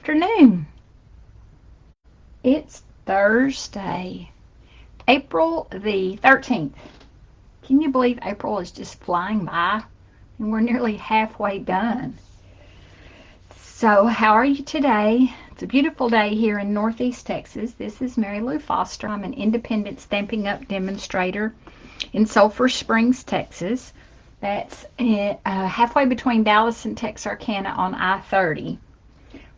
afternoon. It's Thursday, April the 13th. Can you believe April is just flying by and we're nearly halfway done? So how are you today? It's a beautiful day here in Northeast Texas. This is Mary Lou Foster. I'm an independent Stampin' Up! Demonstrator in Sulphur Springs, Texas. That's halfway between Dallas and Texarkana on I-30.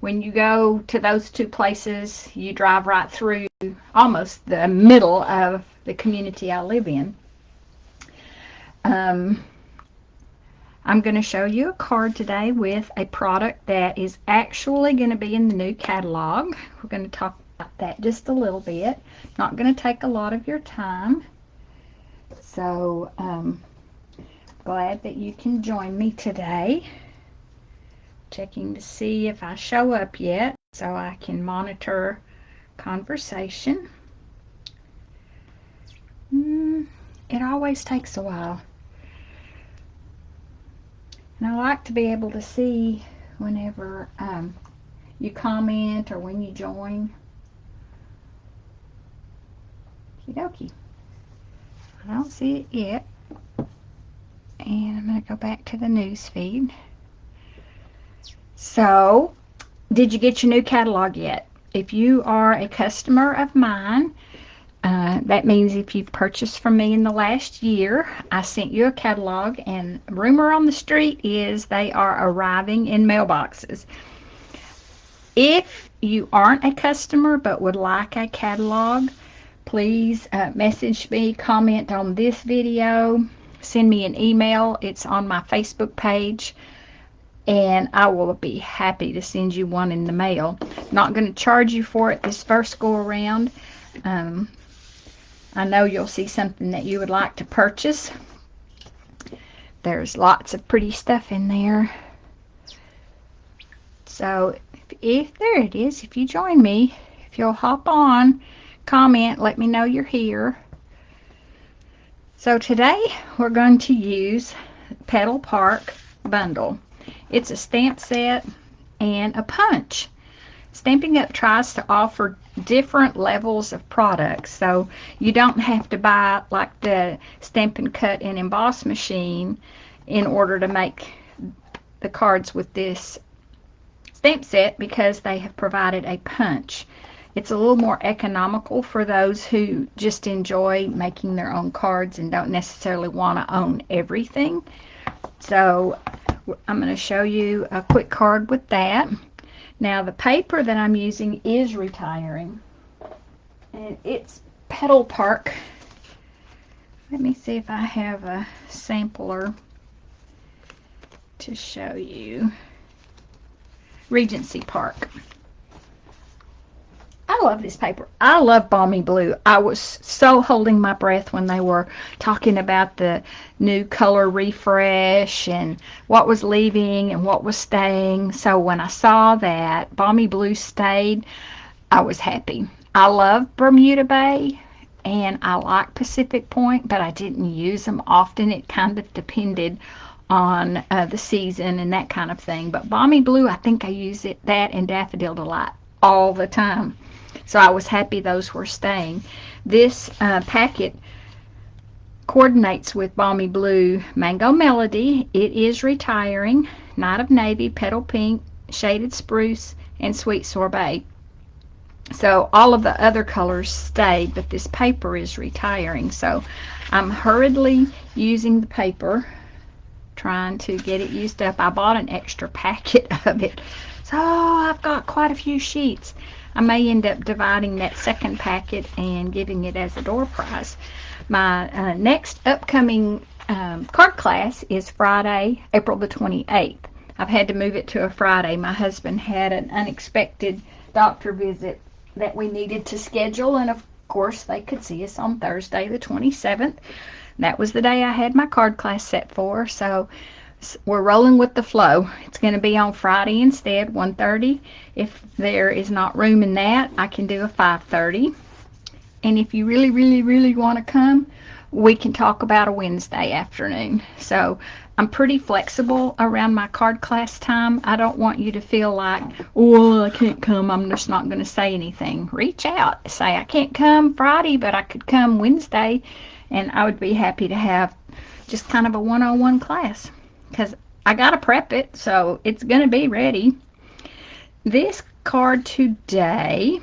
When you go to those two places, you drive right through almost the middle of the community I live in. I'm going to show you a card today with a product that is actually going to be in the new catalog. We're going to talk about that just a little bit. Not going to take a lot of your time. So, glad that you can join me today. Checking to see if I show up yet so I can monitor conversation. It always takes a while. And I like to be able to see whenever you comment or when you join. Okie dokie. I don't see it yet. And I'm going to go back to the news feed. So, did you get your new catalog yet? If you are a customer of mine, that means if you've purchased from me in the last year, I sent you a catalog, and rumor on the street is they are arriving in mailboxes. If you aren't a customer but would like a catalog, please message me, comment on this video, send me an email. It's on my Facebook page. And I will be happy to send you one in the mail. Not going to charge you for it this first go around. I know you'll see something that you would like to purchase. There's lots of pretty stuff in there. So if there it is, if you join me, if you'll hop on, comment, let me know you're here. So today we're going to use Petal Park Bundle. It's a stamp set and a punch. Stampin' Up! Tries to offer different levels of products, so you don't have to buy like the Stampin' Cut and Emboss machine in order to make the cards with this stamp set, because they have provided a punch. It's a little more economical for those who just enjoy making their own cards and don't necessarily want to own everything. So I'm going to show you a quick card with that. Now the paper that I'm using is retiring, and it's Petal Park. Let me see if I have a sampler to show you. Regency Park. I love this paper. I love Balmy Blue. I was so holding my breath when they were talking about the new color refresh and what was leaving and what was staying. So when I saw that Balmy Blue stayed, I was happy. I love Bermuda Bay and I like Pacific Point, but I didn't use them often. It kind of depended on the season and that kind of thing. But Balmy Blue, I think I use that and Daffodil Delight all the time. So I was happy those were staying. This packet coordinates with Balmy Blue, Mango Melody. It is retiring. Night of Navy, Petal Pink, Shaded Spruce, and Sweet Sorbet. So all of the other colors stayed, but this paper is retiring. So I'm hurriedly using the paper, trying to get it used up. I bought an extra packet of it. So I've got quite a few sheets. I may end up dividing that second packet and giving it as a door prize. My next upcoming card class is Friday, April the 28th. I've had to move it to a Friday. My husband had an unexpected doctor visit that we needed to schedule, and of course they could see us on Thursday the 27th. That was the day I had my card class set for, so we're rolling with the flow. It's going to be on Friday instead, 1:30. If there is not room in that, I can do a 5:30. And if you really want to come, we can talk about a Wednesday afternoon. So I'm pretty flexible around my card class time. I don't want you to feel like, oh, I can't come, I'm just not going to say anything. Reach out. Say, I can't come Friday, but I could come Wednesday, and I would be happy to have just kind of a one-on-one class, because I got to prep it, so it's going to be ready. This card today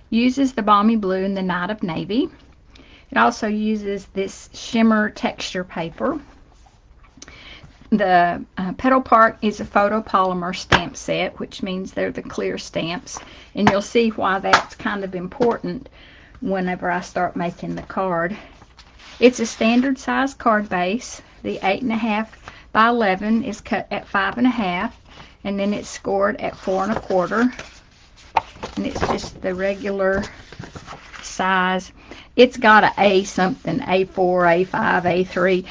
uses the Balmy Blue and the Night of Navy. It also uses this shimmer texture paper. The Petal Park is a photopolymer stamp set, which means they're the clear stamps, and you'll see why that's kind of important whenever I start making the card. It's a standard size card base. The 8.5 by 11 is cut at 5.5, and then it's scored at 4 1/4, and it's just the regular size. It's got a A something, A4, A5, A3.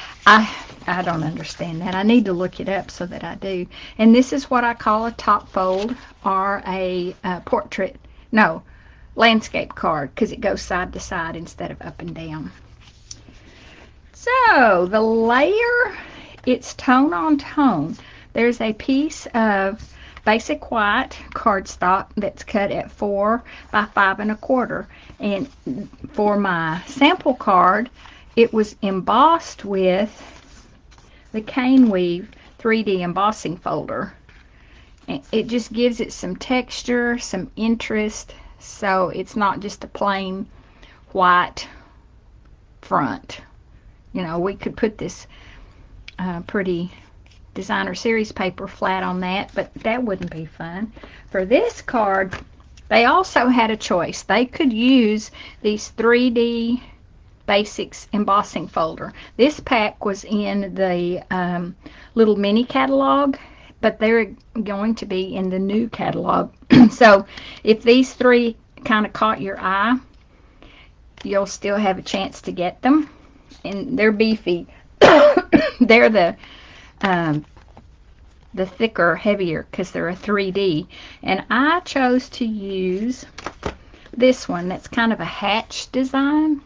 I don't understand that. I need to look it up so that I do. And this is what I call a top fold, or a landscape card, because it goes side to side instead of up and down. So the layer, it's tone on tone. There's a piece of basic white cardstock that's cut at 4 by 5 1/4, and for my sample card it was embossed with the Cane Weave 3D embossing folder. And it just gives it some texture, some interest, so it's not just a plain white front. You know, we could put this pretty designer series paper flat on that, but that wouldn't be fun. For this card, they also had a choice. They could use these 3D Basics embossing folder. This pack was in the little mini catalog, but they're going to be in the new catalog. So if these three kind of caught your eye, you'll still have a chance to get them. And they're beefy. They're the thicker, heavier, because they're a 3D. And I chose to use this one that's kind of a hatch design.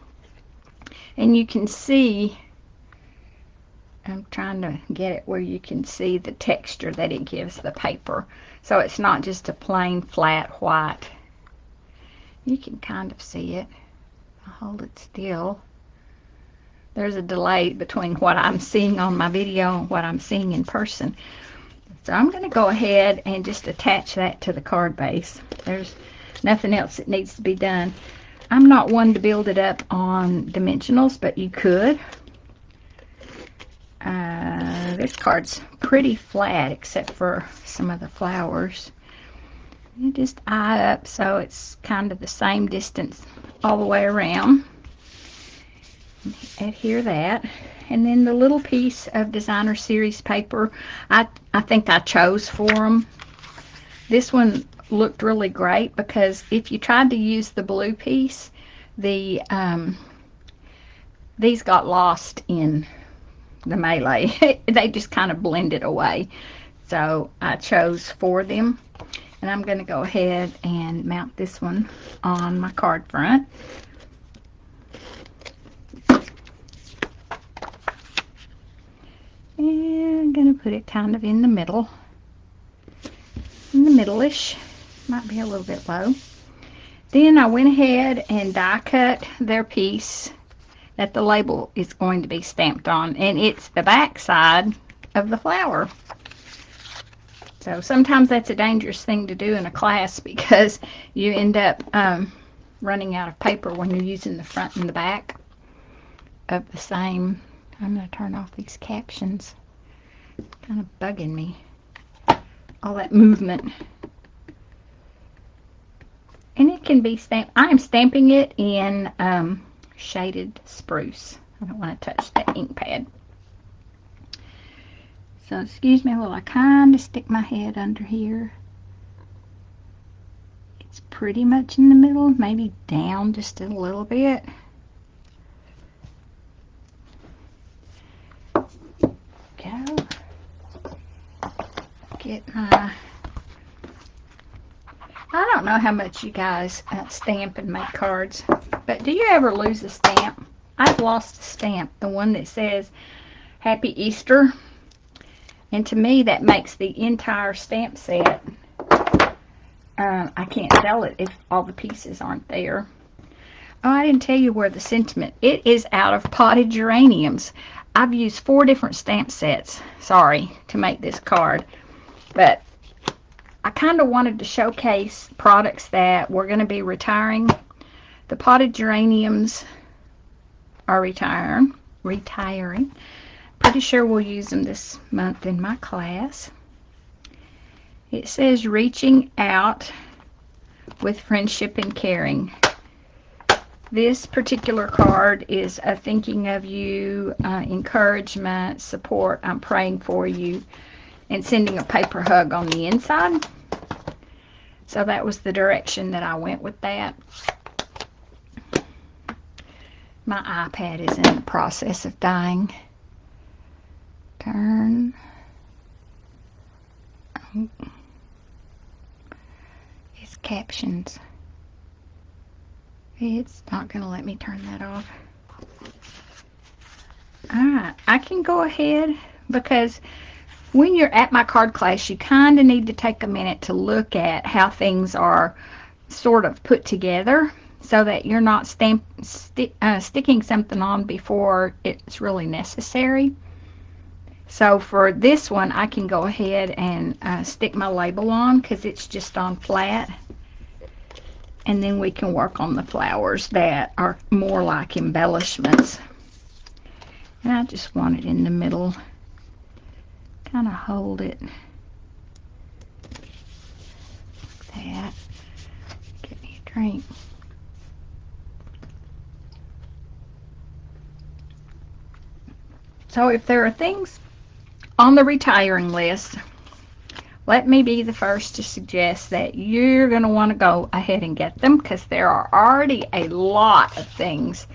And you can see, I'm trying to get it where you can see the texture that it gives the paper. So it's not just a plain flat white. You can kind of see it. I'll hold it still. There's a delay between what I'm seeing on my video and what I'm seeing in person. So I'm going to go ahead and just attach that to the card base. There's nothing else that needs to be done. I'm not one to build it up on dimensionals, but you could. This card's pretty flat except for some of the flowers. You just eye up so it's kind of the same distance all the way around. Adhere that. And then the little piece of designer series paper, I think I chose for them. This one looked really great because if you tried to use the blue piece, these got lost in the melee. They just kind of blended away. So I chose for them. And I'm going to go ahead and mount this one on my card front. And I'm going to put it kind of in the middle. In the middle-ish. Might be a little bit low. Then I went ahead and die cut their piece that the label is going to be stamped on, and it's the back side of the flower. So sometimes that's a dangerous thing to do in a class because you end up running out of paper when you're using the front and the back of the same. I'm going to turn off these captions. It's kind of bugging me. All that movement. And it can be stamped. I'm stamping it in shaded spruce. I don't want to touch that ink pad. So excuse me while I kind of stick my head under here. It's pretty much in the middle, maybe down just a little bit. Go. Get my... I don't know how much you guys stamp and make cards, but do you ever lose a stamp? I've lost a stamp, the one that says Happy Easter. And to me, that makes the entire stamp set. I can't sell it if all the pieces aren't there. Oh, I didn't tell you where the sentiment. It is out of Potted Geraniums. I've used 4 different stamp sets, sorry, to make this card. But I kind of wanted to showcase products that we're going to be retiring. The Potted Geraniums are retiring. Pretty sure we'll use them this month in my class. It says reaching out with friendship and caring. This particular card is a thinking of you, encouragement, support, I'm praying for you, and sending a paper hug on the inside. So that was the direction that I went with that. My iPad is in the process of dying. Turn. It's captions. It's not going to let me turn that off. Alright, I can go ahead because when you're at my card class, you kind of need to take a minute to look at how things are sort of put together so that you're not sticking something on before it's really necessary. So for this one, I can go ahead and stick my label on because it's just on flat. And then we can work on the flowers that are more like embellishments. And I just want it in the middle. Kind of hold it like that. Get me a drink. So if there are things on the retiring list, let me be the first to suggest that you're going to want to go ahead and get them because there are already a lot of things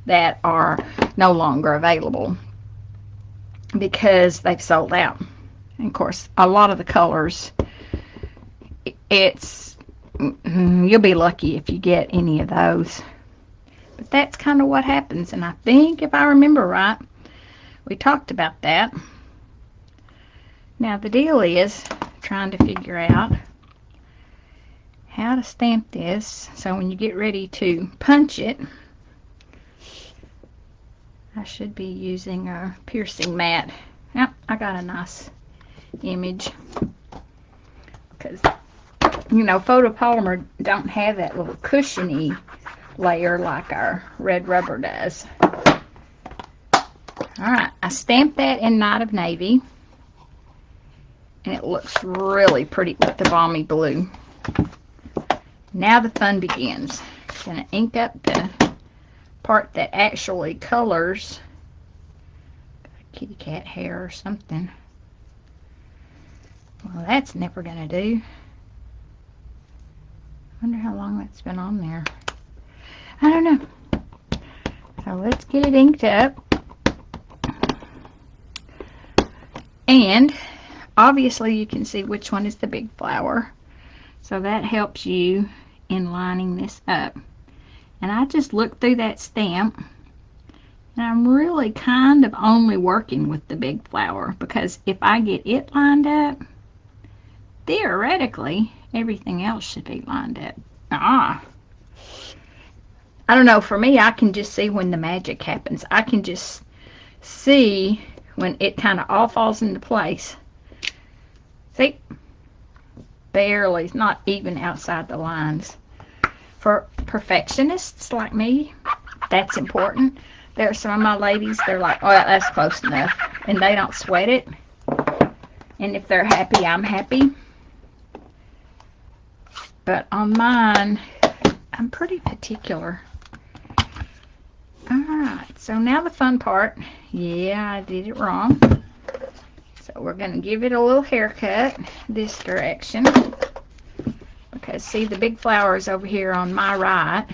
that are no longer available because they've sold out. And of course, a lot of the colors, you'll be lucky if you get any of those. But that's kind of what happens, and I think if I remember right, we talked about that. Now the deal is trying to figure out how to stamp this so when you get ready to punch it, I should be using a piercing mat. Yep, I got a nice image because you know photopolymer don't have that little cushiony layer like our red rubber does. Alright, I stamped that in Night of Navy. And it looks really pretty with the balmy blue. Now the fun begins. I'm going to ink up the part that actually colors. Kitty cat hair or something. Well, that's never going to do. I wonder how long that's been on there. I don't know. So let's get it inked up. And obviously you can see which one is the big flower. So that helps you in lining this up. And I just looked through that stamp and I'm really kind of only working with the big flower because if I get it lined up, theoretically everything else should be lined up. I don't know, for me I can just see when the magic happens. I can just see when it kind of all falls into place. See? Barely, it's not even outside the lines. For perfectionists like me, that's important. There are some of my ladies, they're like, oh, that's close enough. And they don't sweat it. And if they're happy, I'm happy. But on mine, I'm pretty particular. Alright, so now the fun part. Yeah, I did it wrong. So we're going to give it a little haircut this direction. Because see the big flowers over here on my right.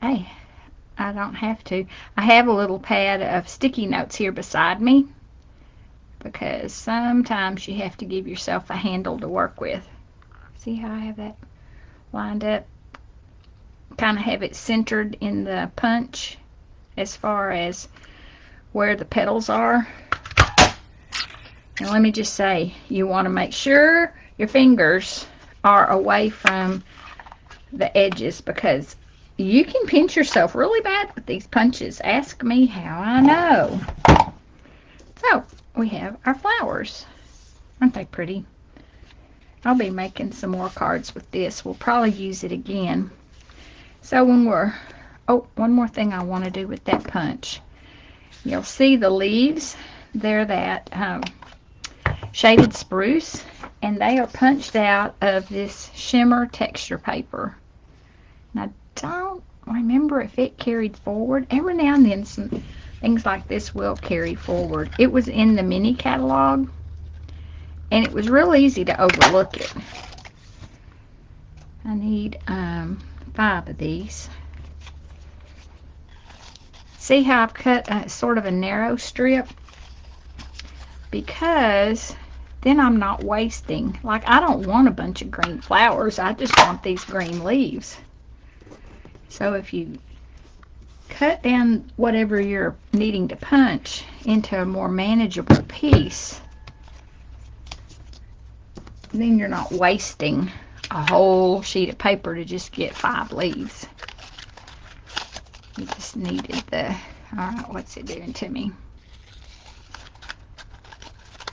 Hey, I don't have to. I have a little pad of sticky notes here beside me. Because sometimes you have to give yourself a handle to work with. See how I have that lined up? Kind of have it centered in the punch. as far as where the petals are. And let me just say, you want to make sure your fingers are away from the edges, because you can pinch yourself really bad with these punches. Ask me how I know. So, we have our flowers. Aren't they pretty? I'll be making some more cards with this. We'll probably use it again. So when we're... Oh, one more thing I want to do with that punch. You'll see the leaves. They're that shaded spruce, and they are punched out of this shimmer texture paper. And I don't remember if it carried forward. Every now and then some things like this will carry forward. It was in the mini catalog, and it was real easy to overlook it. I need 5 of these. See how I've cut sort of a narrow strip? Because then I'm not wasting. Like, I don't want a bunch of green flowers. I just want these green leaves. So if you cut down whatever you're needing to punch into a more manageable piece, then you're not wasting a whole sheet of paper to just get 5 leaves. You just needed the... Alright, what's it doing to me?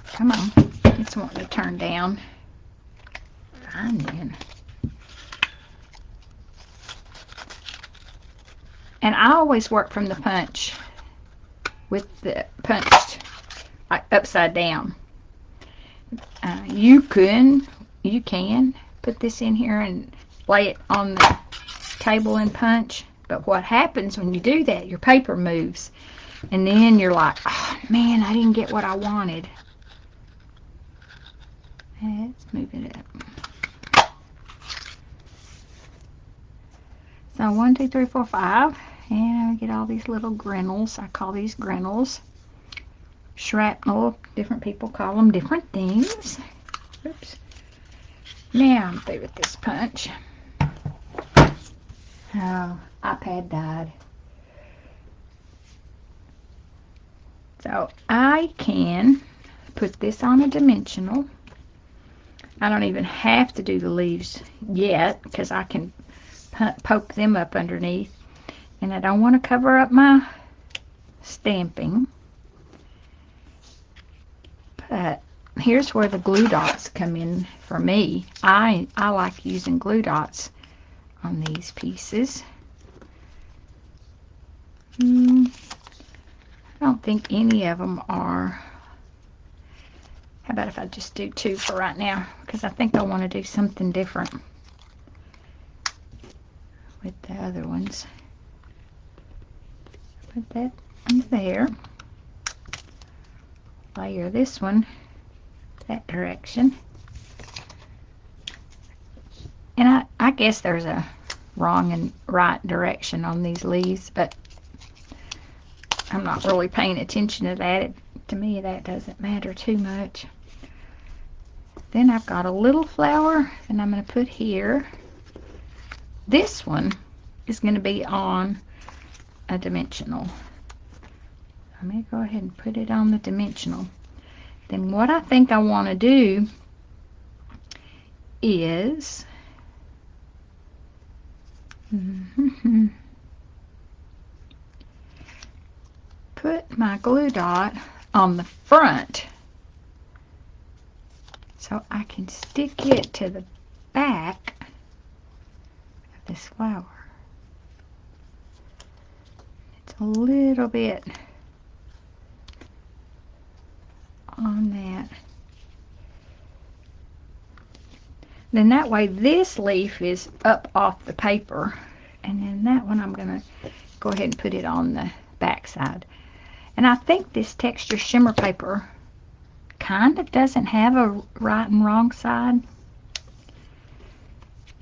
Come on. It's wanting to turn down. Fine then. And I always work from the punch with the punched like upside down. You can put this in here and lay it on the table and punch. But what happens when you do that, your paper moves. And then you're like, oh man, I didn't get what I wanted. Let's move it up. So 1, 2, 3, 4, 5. And I get all these little grinnels. I call these grinnels. Shrapnel. Different people call them different things. Oops. Now I'm through with this punch. Oh, iPad died. So I can put this on a dimensional. I don't even have to do the leaves yet because I can poke them up underneath. And I don't want to cover up my stamping. But here's where the glue dots come in for me. I like using glue dots on these pieces. I don't think any of them are. How about if I just do 2 for right now? Because I think I want to do something different with the other ones. Put that in there. Layer this one that direction. And I guess there's a wrong and right direction on these leaves, but I'm not really paying attention to that. To me, that doesn't matter too much. Then I've got a little flower that I'm going to put here. This one is going to be on a dimensional. I'm going to go ahead and put it on the dimensional. Then what I think I want to do is put my glue dot on the front so I can stick it to the back of this flower. It's a little bit on that. Then that way this leaf is up off the paper, and then that one I'm going to go ahead and put it on the back side. And I think this texture shimmer paper kind of doesn't have a right and wrong side.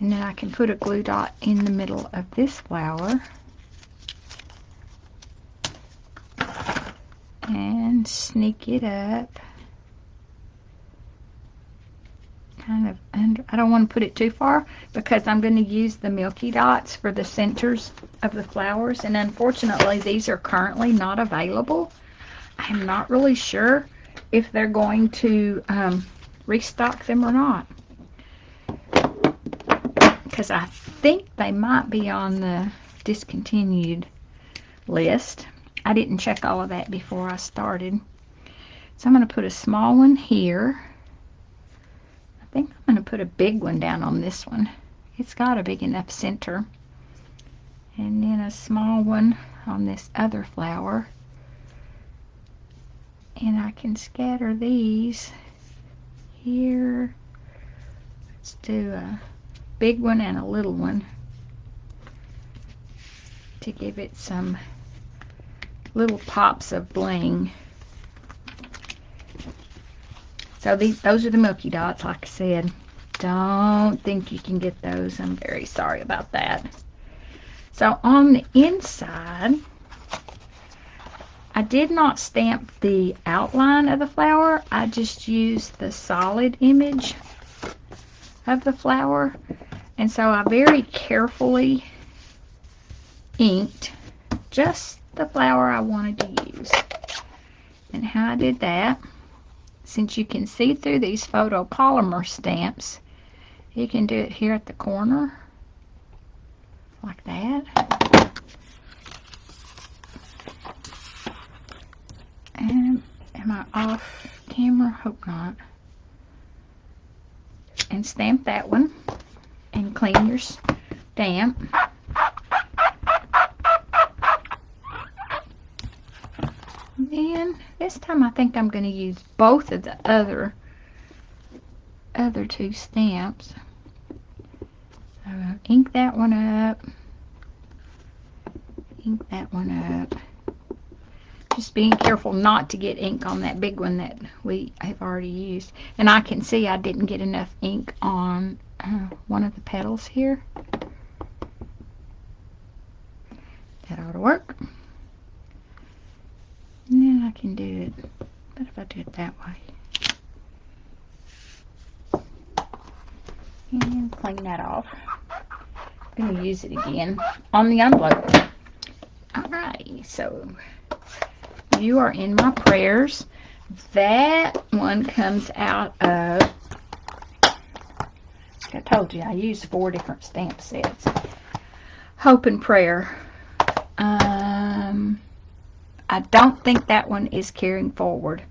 And then I can put a glue dot in the middle of this flower and sneak it up. kind of under. I don't want to put it too far because I'm going to use the milky dots for the centers of the flowers, and unfortunately these are currently not available. I'm not really sure if they're going to restock them or not, because I think they might be on the discontinued list. I didn't check all of that before I started. So I'm going to put a small one here. I think I'm going to put a big one down on this one. It's got a big enough center. And then a small one on this other flower. And I can scatter these here. Let's do a big one and a little one to give it some little pops of bling. So those are the milky dots, like I said. Don't think you can get those. I'm very sorry about that. So on the inside, I did not stamp the outline of the flower. I just used the solid image of the flower. And so I very carefully inked just the flower I wanted to use. And how I did that, since you can see through these photopolymer stamps, you can do it here at the corner, like that. And am I off camera? Hope not. And stamp that one, and clean your stamp. And this time I think I'm going to use both of the other two stamps. So ink that one up. Ink that one up. Just being careful not to get ink on that big one that we have already used. And I can see I didn't get enough ink on one of the petals here. That ought to work. And then I can do it, but if I do it that way. And clean that off. I'm going to use it again on the envelope. Alright, so you are in my prayers. That one comes out of, I told you, I used 4 different stamp sets. Hope and Prayer. I don't think that one is carrying forward. I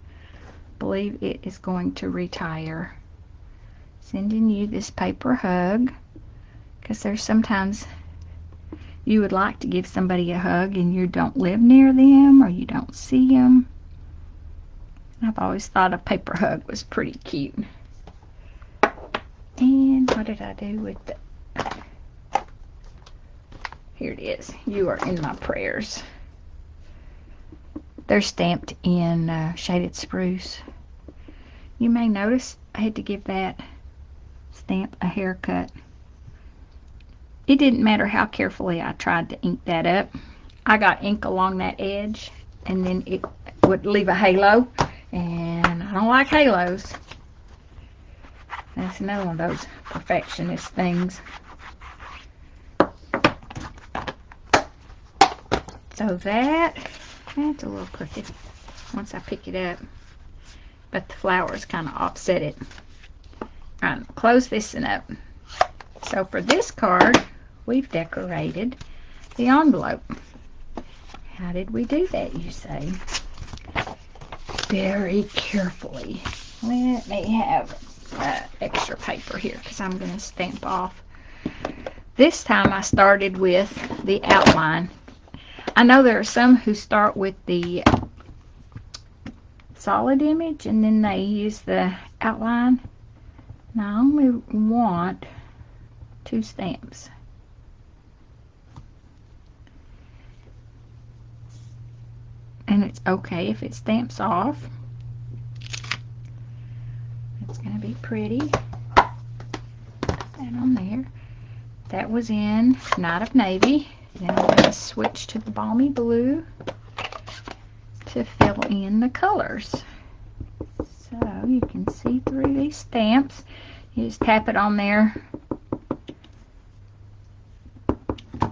believe it is going to retire. Sending you this paper hug, because there's sometimes you would like to give somebody a hug and you don't live near them or you don't see them. I've always thought a paper hug was pretty cute. And what did I do with it? Here it is. You are in my prayers. They're stamped in shaded spruce. You may notice I had to give that stamp a haircut. It didn't matter how carefully I tried to ink that up. I got ink along that edge, and then it would leave a halo, and I don't like halos. That's another one of those perfectionist things. So that's a little crooked once I pick it up, but the flowers kind of offset it. Alright, close this one up. So for this card, we've decorated the envelope. How did we do that, you say? Very carefully. Let me have extra paper here because I'm going to stamp off. This time I started with the outline. I know there are some who start with the solid image and then they use the outline. Now I only want 2 stamps. And it's okay if it stamps off. It's going to be pretty. Put that on there. That was in Night of Navy. Then I'm going to switch to the Balmy Blue to fill in the colors. So you can see through these stamps. You just tap it on there. I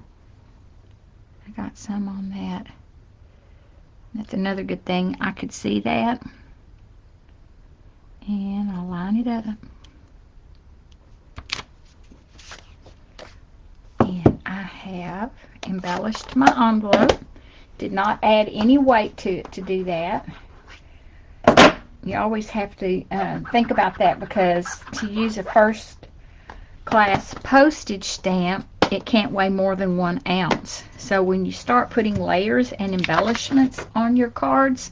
got some on that. That's another good thing. I could see that. And I'll line it up. And I have embellished my envelope. Did not add any weight to it to do that. You always have to think about that, because to use a first class postage stamp, it can't weigh more than 1 ounce. So when you start putting layers and embellishments on your cards,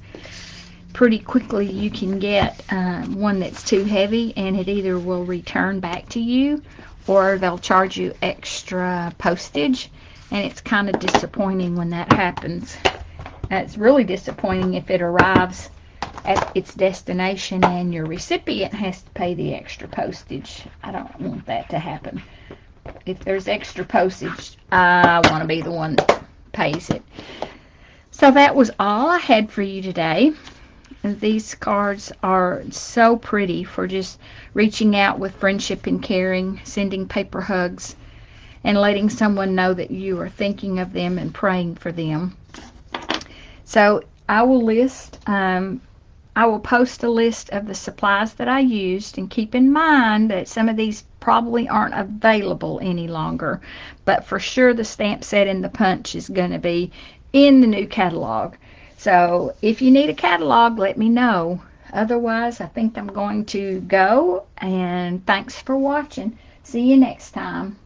pretty quickly you can get one that's too heavy, and it either will return back to you or they'll charge you extra postage, and it's kind of disappointing when that happens. It's really disappointing if it arrives at its destination and your recipient has to pay the extra postage. I don't want that to happen. If there's extra postage, I want to be the one that pays it. So that was all I had for you today. And these cards are so pretty for just reaching out with friendship and caring, sending paper hugs, and letting someone know that you are thinking of them and praying for them. So I will post a list of the supplies that I used, and keep in mind that some of these probably aren't available any longer, but for sure the stamp set and the punch is going to be in the new catalog. So if you need a catalog, let me know. Otherwise, I think I'm going to go, and thanks for watching. See you next time.